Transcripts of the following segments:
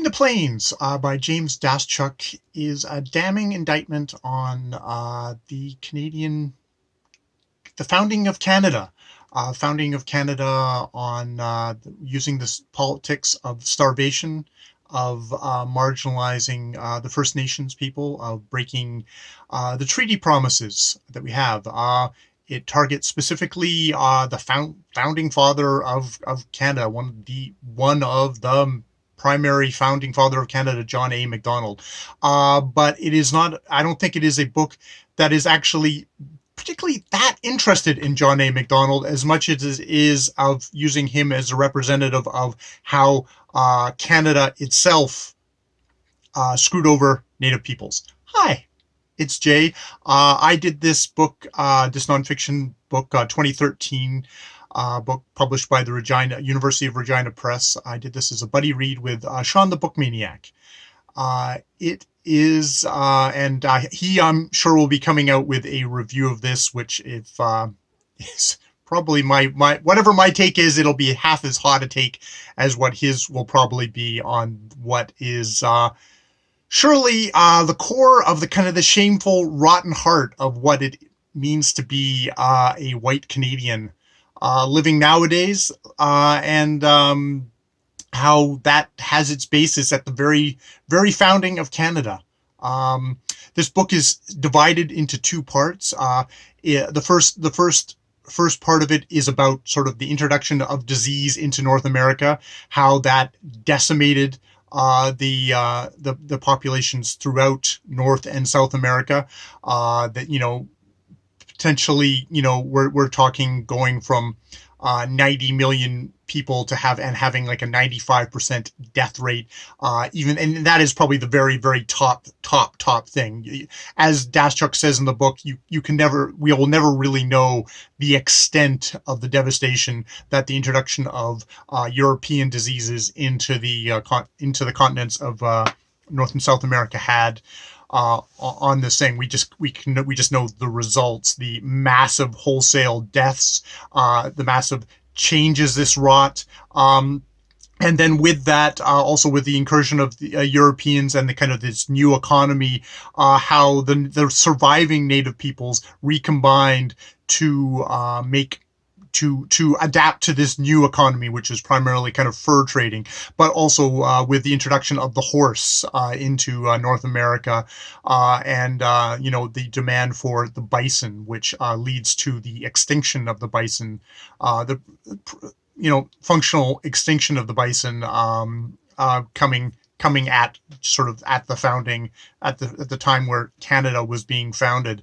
the Plains by James Daschuk is a damning indictment on the founding of Canada. Founding of Canada on using this politics of starvation, of marginalizing the First Nations people, of breaking the treaty promises that we have. It targets specifically the founding father of Canada, one of the primary founding father of Canada, John A. Macdonald. But it is not, I don't think it is a book that is actually particularly that interested in John A. Macdonald as much as it is of using him as a representative of how Canada itself screwed over Native peoples. Hi, it's Jay. I did this book, this nonfiction book, 2013 book published by the University of Regina Press. I did this as a buddy read with Sean the Book Maniac. It is, and he, I'm sure, will be coming out with a review of this, which if is probably my whatever my take is, it'll be half as hot a take as what his will probably be on what is surely the core of the kind of the shameful, rotten heart of what it means to be a white Canadian living nowadays, and how that has its basis at the very, very founding of Canada. This book is divided into two parts. The first part of it is about sort of the introduction of disease into North America, how that decimated the populations throughout North and South America. That potentially we're talking going from 90 million people to having like a 95% death rate, and that is probably the very, very top thing. As Daschuk says in the book, we will never really know the extent of the devastation that the introduction of European diseases into the continents of North and South America had on this thing. We just know the results, the massive wholesale deaths, the massive changes this wrought. And then with that, also with the incursion of the Europeans and the kind of this new economy, how the surviving Native peoples recombined to adapt to this new economy, which is primarily kind of fur trading, but also with the introduction of the horse into North America, and the demand for the bison, which leads to the extinction of the bison, the functional extinction of the bison coming at sort of at the founding, at the time where Canada was being founded.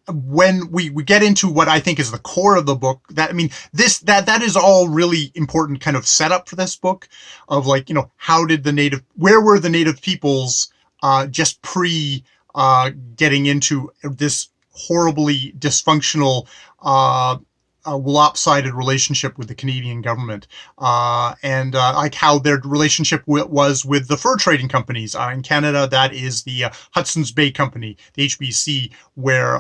When we get into what I think is the core of the book, that is all really important kind of setup for this book of where were the Native peoples just pre getting into this horribly dysfunctional lopsided relationship with the Canadian government, and like how their relationship was with the fur trading companies. In Canada, that is the Hudson's Bay Company, the HBC, where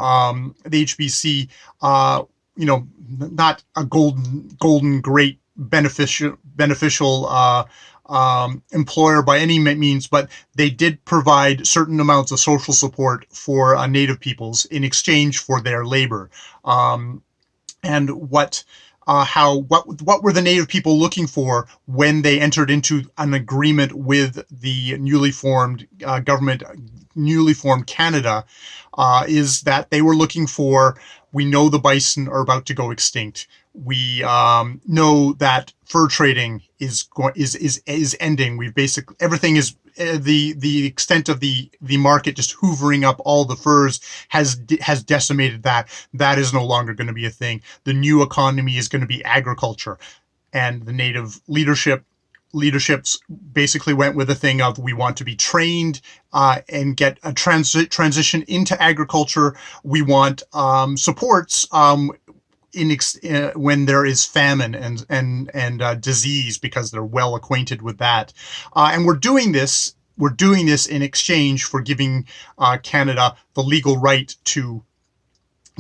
the HBC, not a golden great beneficial employer by any means, but they did provide certain amounts of social support for Native peoples in exchange for their labor. And what were the Native people looking for when they entered into an agreement with the newly formed government, newly formed Canada, is that they were looking for, we know the bison are about to go extinct. We know that fur trading is ending. We've basically, everything is, the extent of the market just hoovering up all the furs has decimated that. That is no longer going to be a thing. The new economy is going to be agriculture, and the Native leaderships basically went with a thing of, we want to be trained and get a transition into agriculture. We want supports when there is famine and disease, because they're well acquainted with that, and we're doing this in exchange for giving Canada the legal right to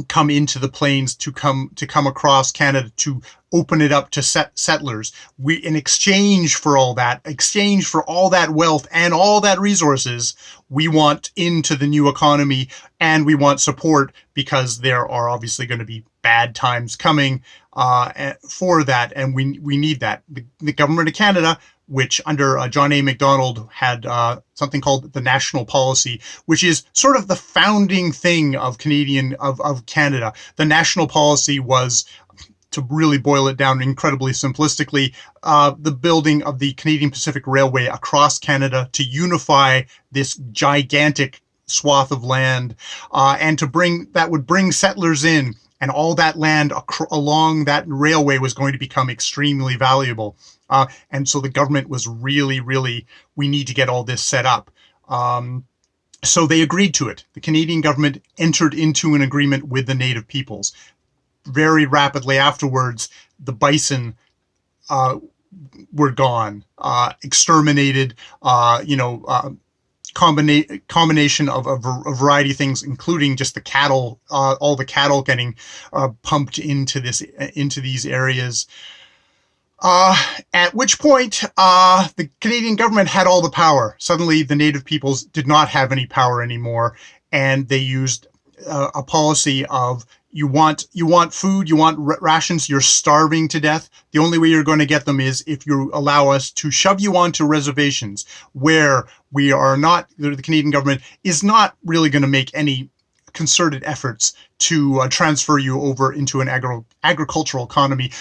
come into the plains to come across Canada to open it up to settlers. We, in exchange for all that wealth and all that resources, we want into the new economy, and we want support because there are obviously going to be bad times coming for that, and we need that. The government of Canada, which under John A. Macdonald had something called the national policy, which is sort of the founding thing of Canada. The national policy was, to really boil it down incredibly simplistically, the building of the Canadian Pacific Railway across Canada to unify this gigantic swath of land, and that would bring settlers in, and all that land along that railway was going to become extremely valuable. And so the government was really, we need to get all this set up. So they agreed to it. The Canadian government entered into an agreement with the Native peoples. Very rapidly afterwards, the bison were gone, exterminated, combination of a variety of things, including just the cattle, all the cattle getting pumped into these areas. At which point, the Canadian government had all the power. Suddenly, the Native peoples did not have any power anymore, and they used a policy of, you want food, you want rations, you're starving to death. The only way you're going to get them is if you allow us to shove you onto reservations where we are not, the Canadian government is not really going to make any concerted efforts to transfer you over into an agricultural economy.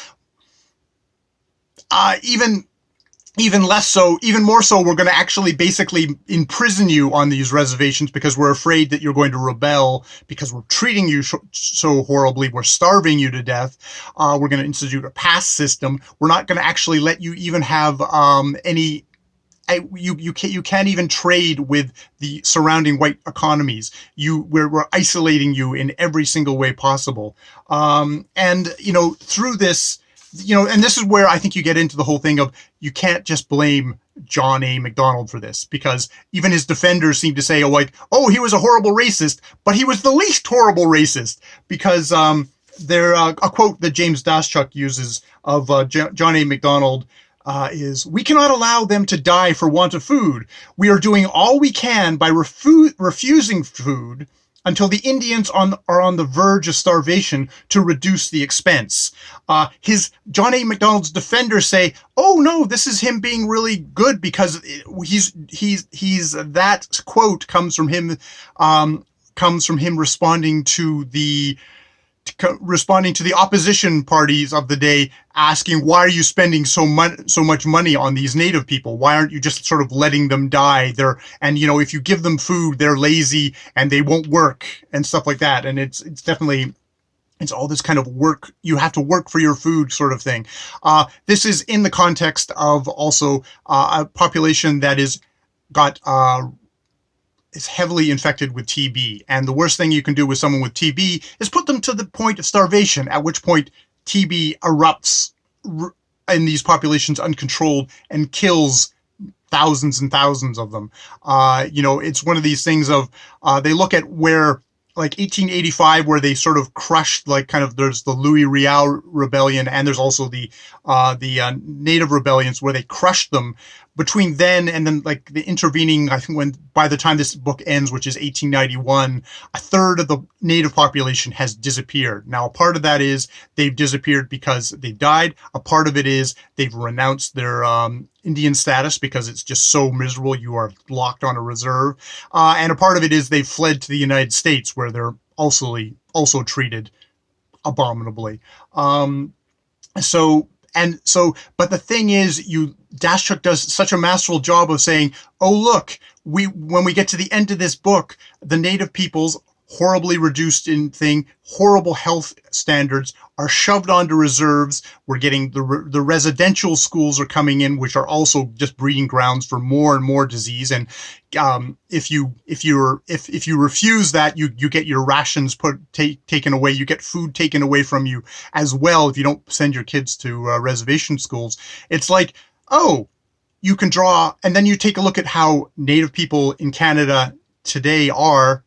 Even less so, even more so, we're going to actually basically imprison you on these reservations because we're afraid that you're going to rebel because we're treating you so horribly. We're starving you to death. We're going to institute a pass system. We're not going to actually let you even have any. You can't even trade with the surrounding white economies. We're isolating you in every single way possible. And through this. And this is where I think you get into the whole thing of, you can't just blame John A. Macdonald for this, because even his defenders seem to say, he was a horrible racist, but he was the least horrible racist, because a quote that James Daschuk uses of John A. Macdonald is, "We cannot allow them to die for want of food. We are doing all we can by refusing food until the Indians are on the verge of starvation to reduce the expense." John A. Macdonald's defenders say, "Oh no, this is him being really good because he's that quote comes from him responding to the opposition parties of the day, asking, why are you spending so much money on these Native people? Why aren't you just sort of letting them die? If you give them food, they're lazy and they won't work," and stuff like that. And it's definitely, it's all this kind of work. You have to work for your food sort of thing. This is in the context of also a population that is heavily infected with TB. And the worst thing you can do with someone with TB is put them to the point of starvation, at which point TB erupts in these populations uncontrolled and kills thousands and thousands of them. It's one of these things of, they look at where, like 1885, where they sort of crushed, there's the Louis Riel rebellion, and there's also the native rebellions where they crushed them. Between then and then, the intervening, I think by the time this book ends, which is 1891, a third of the native population has disappeared. Now, a part of that is they've disappeared because they've died. A part of it is they've renounced their Indian status because it's just so miserable. You are locked on a reserve. And a part of it is they've fled to the United States, where they're also treated abominably. But the thing is, Daschuk does such a masterful job of saying, oh, look, when we get to the end of this book, the Native peoples, horribly reduced horrible health standards, are shoved onto reserves. We're getting the residential schools are coming in, which are also just breeding grounds for more and more disease. And if you refuse that, you get your rations taken away. You get food taken away from you as well if you don't send your kids to reservation schools. It's like, oh, you can draw, and then you take a look at how Native people in Canada today are.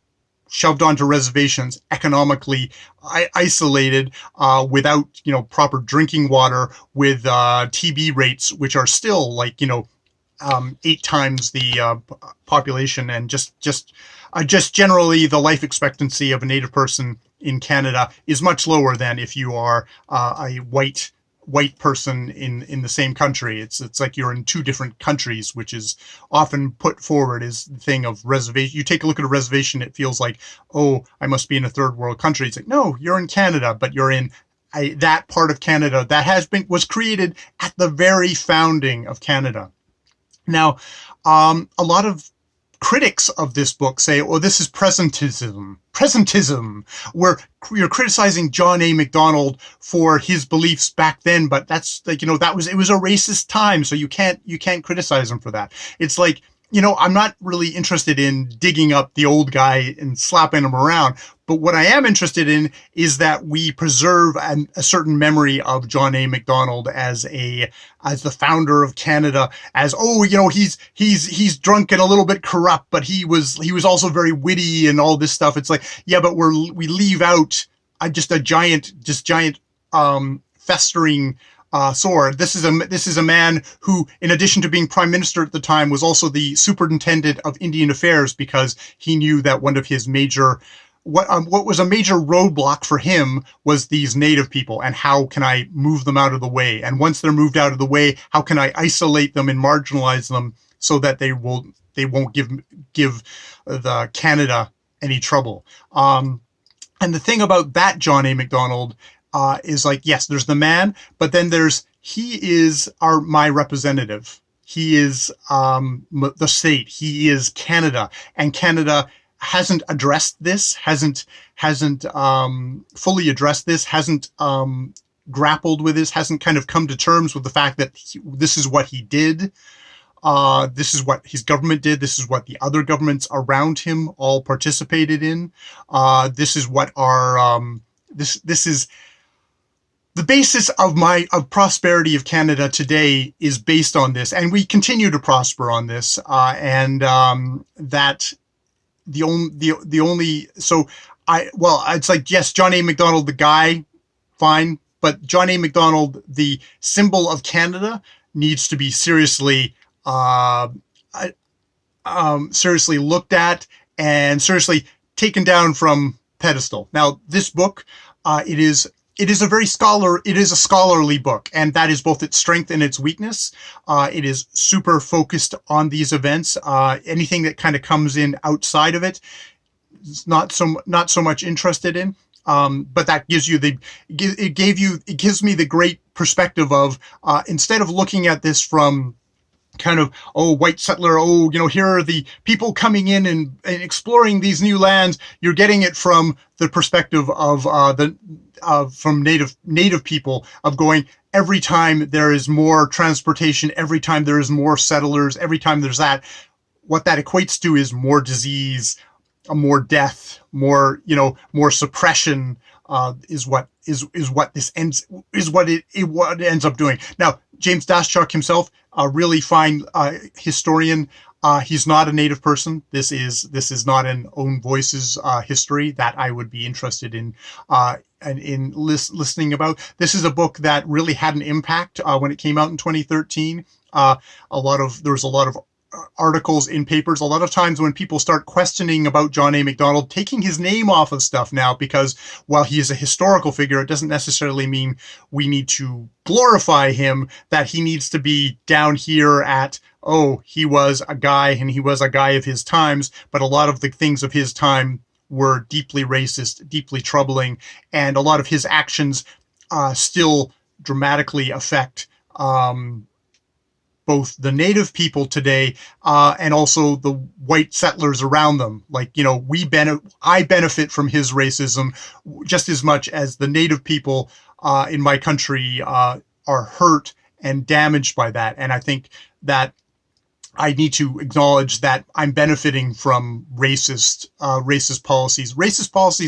shoved onto reservations, economically isolated, without proper drinking water, with TB rates which are still like 8 times the population, and just generally the life expectancy of a native person in Canada is much lower than if you are a white person in the same country. It's like you're in two different countries, which is often put forward as the thing of reservation. You take a look at a reservation, it feels like, oh, I must be in a third world country. It's like, no, you're in Canada, but you're in that part of Canada that was created at the very founding of Canada. Now, a lot of critics of this book say, "Oh, this is presentism." Where you're criticizing John A. Macdonald for his beliefs back then, but that's like it was a racist time, so you can't criticize him for that. It's like, I'm not really interested in digging up the old guy and slapping him around. But what I am interested in is that we preserve a certain memory of John A. Macdonald as the founder of Canada. As, oh, he's drunk and a little bit corrupt, but he was also very witty and all this stuff. It's like, yeah, but we leave out just giant festering sore. This is a man who, in addition to being prime minister at the time, was also the superintendent of Indian Affairs, because he knew that one of his major what was a major roadblock for him was these native people, and how can I move them out of the way? And once they're moved out of the way, how can I isolate them and marginalize them so that they won't give the Canada any trouble? And the thing about that John A. Macdonald is like, yes, there's the man, but then he is my representative. He is the state. He is Canada, and Canada hasn't addressed this, hasn't fully addressed this, hasn't grappled with this, hasn't kind of come to terms with the fact that this is what he did. This is what his government did. This is what the other governments around him all participated in. This is what this is the basis of prosperity of Canada today, is based on this, and we continue to prosper on this. That the only it's like, yes, John A. Macdonald, the guy, fine, but John A. Macdonald, the symbol of Canada, needs to be seriously looked at and seriously taken down from pedestal. Now, this book, it is a scholarly book, and that is both its strength and its weakness. It is super focused on these events. Anything that kind of comes in outside of it, it's not so much interested in. But that gives you it gives me the great perspective of, instead of looking at this from kind of, oh, white settler, oh, here are the people coming in and exploring these new lands. You're getting it from the perspective of from native people, of going, every time there is more transportation, every time there is more settlers, every time there's that, what that equates to is more disease, more death, more suppression, is what it ends up doing. Now, James Daschuk himself, a really fine historian. He's not a native person. This is not an Own Voices history that I would be interested in listening about. This is a book that really had an impact when it came out in 2013. There was a lot of articles in papers. A lot of times when people start questioning about John A. Macdonald, taking his name off of stuff now, because while he is a historical figure, it doesn't necessarily mean we need to glorify him, that he needs to be down here at, oh, he was a guy and he was a guy of his times, but a lot of the things of his time were deeply racist, deeply troubling, and a lot of his actions still dramatically affect both the native people today and also the white settlers around them. Like, I benefit from his racism just as much as the native people in my country are hurt and damaged by that. And I think that I need to acknowledge that I'm benefiting from racist policies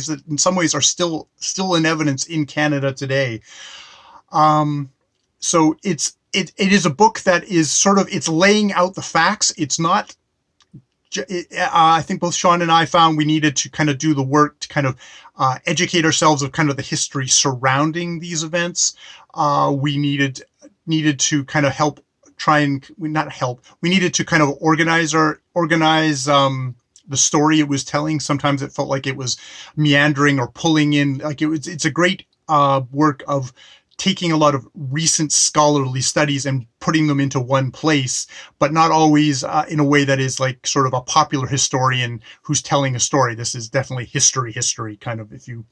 that in some ways are still in evidence in Canada today. So it is a book that is sort of, it's laying out the facts. It's not I think both Sean and I found we needed to kind of do the work to kind of educate ourselves of kind of the history surrounding these events. We needed to kind of help try and not help. We needed to kind of organize the story it was telling. Sometimes it felt like it was meandering or pulling in. Like it's a great work of taking a lot of recent scholarly studies and putting them into one place, but not always in a way that is like sort of a popular historian who's telling a story. This is definitely history kind of, if you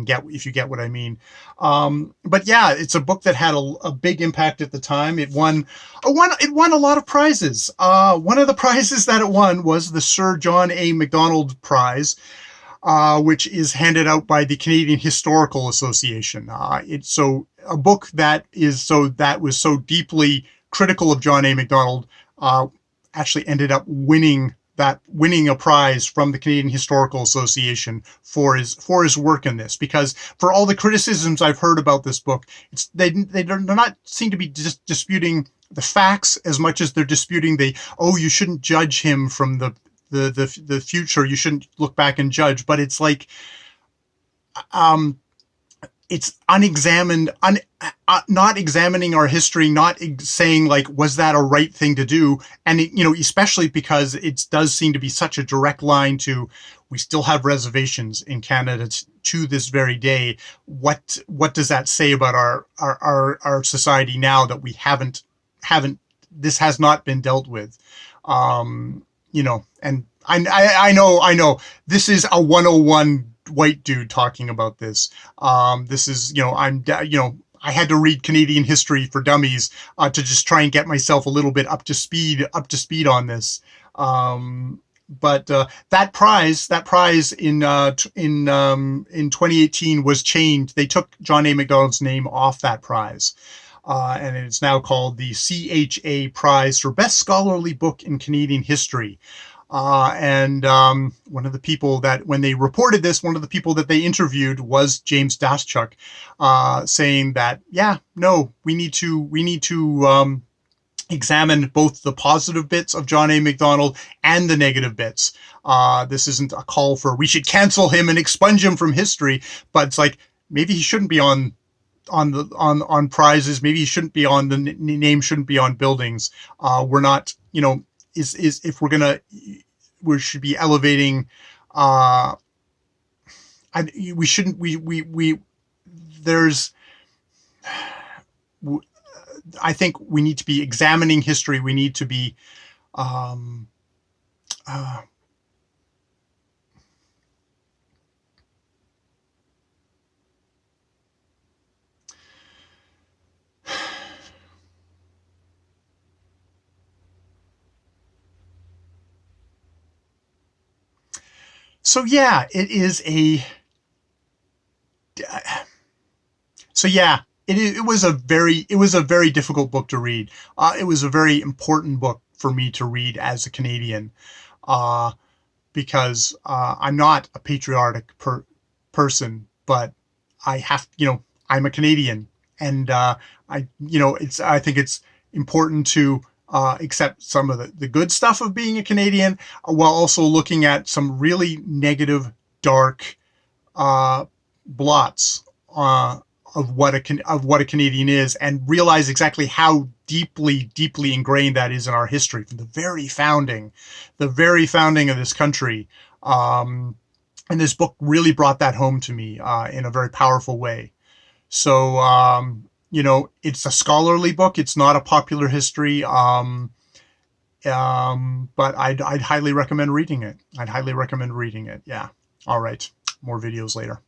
get what I mean. But yeah, it's a book that had a big impact at the time. It won a lot of prizes. One of the prizes that it won was the Sir John A. Macdonald Prize, which is handed out by the Canadian Historical Association. It's so a book that was so deeply critical of John A. Macdonald actually ended up winning a prize from the Canadian Historical Association for his work in this. Because for all the criticisms I've heard about this book, they're not seem to be just disputing the facts as much as they're disputing you shouldn't judge him from the future. You shouldn't look back and judge. But it's like, it's unexamined, not examining our history, not saying like, was that a right thing to do? And especially because it does seem to be such a direct line to, we still have reservations in Canada to this very day. What does that say about our society now that we haven't this has not been dealt with? And I know this is a 101 white dude talking about this. This is, I had to read Canadian History for Dummies to just try and get myself a little bit up to speed on this. But that prize in 2018 was changed. They took John A. Macdonald's name off that prize. And it's now called the CHA Prize for Best Scholarly Book in Canadian History. And one of the people that, when they reported this, one of the people that they interviewed was James Daschuk, saying that, we need to examine both the positive bits of John A. Macdonald and the negative bits. This isn't a call for we should cancel him and expunge him from history, but it's like, maybe he shouldn't be on prizes. Maybe he shouldn't be on the name, shouldn't be on buildings. We're not, if we should be elevating, we shouldn't, I think we need to be examining history. We need to be, so yeah, it is a, so yeah, it was a very difficult book to read. It was a very important book for me to read as a Canadian, because I'm not a patriotic person, but I have, I'm a Canadian, and I think it's important to accept some of the good stuff of being a Canadian, while also looking at some really negative, dark blots of what a Canadian is, and realize exactly how deeply ingrained that is in our history from the very founding of this country. And this book really brought that home to me in a very powerful way. So, it's a scholarly book. It's not a popular history. But I'd highly recommend reading it. Yeah. All right. More videos later.